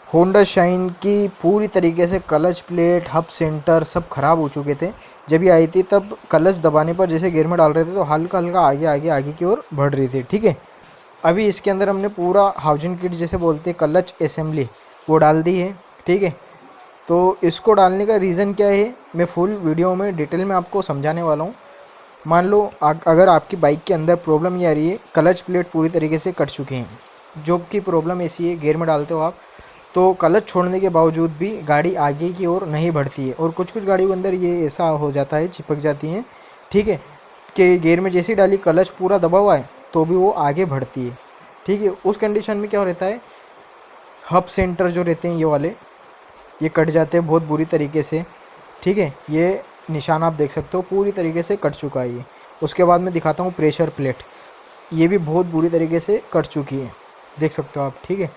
Honda shine की पूरी तरीके से क्लच प्लेट, हब सेंटर सब ख़राब हो चुके थे। जब ये आई थी तब क्लच दबाने पर जैसे गियर में डाल रहे थे तो हल्का हल्का आगे आगे आगे की ओर बढ़ रही थी, ठीक है। अभी इसके अंदर हमने पूरा हाउसिंग किट जैसे बोलते हैं क्लच असेंबली वो डाल दी है, ठीक है। तो इसको डालने का रीज़न क्या है मैं फुल वीडियो में डिटेल में आपको समझाने वाला हूँ। मान लो अगर आपकी बाइक के अंदर प्रॉब्लम ये आ रही है, क्लच प्लेट पूरी तरीके से कट चुकी हैं, जो कि प्रॉब्लम ऐसी है गियर में डालते हो आप तो क्लच छोड़ने के बावजूद भी गाड़ी आगे की ओर नहीं बढ़ती है, और कुछ कुछ गाड़ियों के अंदर ये ऐसा हो जाता है, चिपक जाती हैं, ठीक है, कि गियर में जैसी डाली क्लच पूरा दबा हुआ है तो भी वो आगे बढ़ती है, ठीक है। उस कंडीशन में क्या रहता है, हब सेंटर जो रहते हैं ये वाले ये कट जाते हैं बहुत बुरी तरीके से, ठीक है। ये निशान आप देख सकते हो पूरी तरीके से कट चुका है ये। उसके बाद मैं दिखाता हूँ प्रेशर प्लेट, ये भी बहुत बुरी तरीके से कट चुकी है, देख सकते हो आप, ठीक है।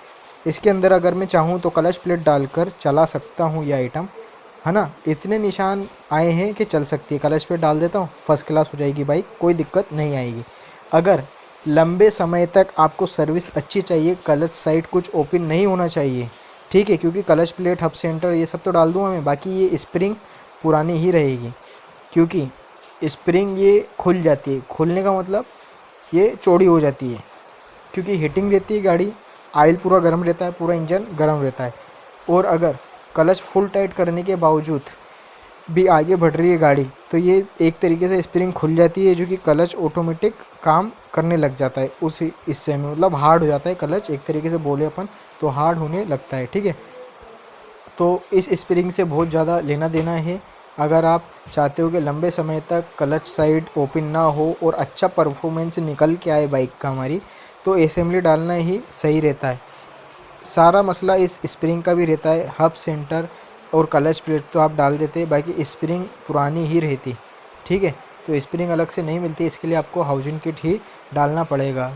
इसके अंदर अगर मैं चाहूँ तो क्लच प्लेट डालकर चला सकता हूँ ये आइटम, है ना। इतने निशान आए हैं कि चल सकती है, क्लच प्लेट डाल देता हूँ, फर्स्ट क्लास हो जाएगी बाइक, कोई दिक्कत नहीं आएगी। अगर लंबे समय तक आपको सर्विस अच्छी चाहिए, क्लच साइड कुछ ओपन नहीं होना चाहिए, ठीक है, क्योंकि क्लच प्लेट, हब सेंटर ये सब तो डाल दूँगा मैं, बाकी ये स्प्रिंग पुरानी ही रहेगी, क्योंकि स्प्रिंग ये खुल जाती है, खुलने का मतलब ये चौड़ी हो जाती है, क्योंकि हीटिंग रहती है गाड़ी, ऑयल पूरा गर्म रहता है, पूरा इंजन गर्म रहता है। और अगर क्लच फुल टाइट करने के बावजूद भी आगे बढ़ रही है गाड़ी तो ये एक तरीके से स्प्रिंग खुल जाती है, जो कि क्लच ऑटोमेटिक काम करने लग जाता है उस हिस्से में, मतलब हार्ड हो जाता है क्लच, एक तरीके से बोले अपन तो हार्ड होने लगता है, ठीक है। तो इस स्प्रिंग से बहुत ज़्यादा लेना देना है। अगर आप चाहते हो कि लंबे समय तक क्लच साइड ओपन ना हो और अच्छा परफॉर्मेंस निकल के आए बाइक का हमारी, तो असेंबली डालना ही सही रहता है। सारा मसला इस स्प्रिंग का भी रहता है, हब सेंटर और क्लच प्लेट तो आप डाल देते, बाकी स्प्रिंग पुरानी ही रहती, ठीक है। तो स्प्रिंग अलग से नहीं मिलती, इसके लिए आपको हाउसिंग किट ही डालना पड़ेगा।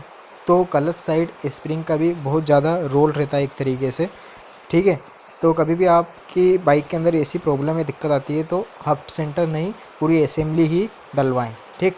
तो क्लच साइड स्प्रिंग का भी बहुत ज़्यादा रोल रहता है एक तरीके से, ठीक है। तो कभी भी आपकी बाइक के अंदर ऐसी प्रॉब्लम या दिक्कत आती है तो हब सेंटर नहीं, पूरी असेंबली ही डलवाएं, ठीक।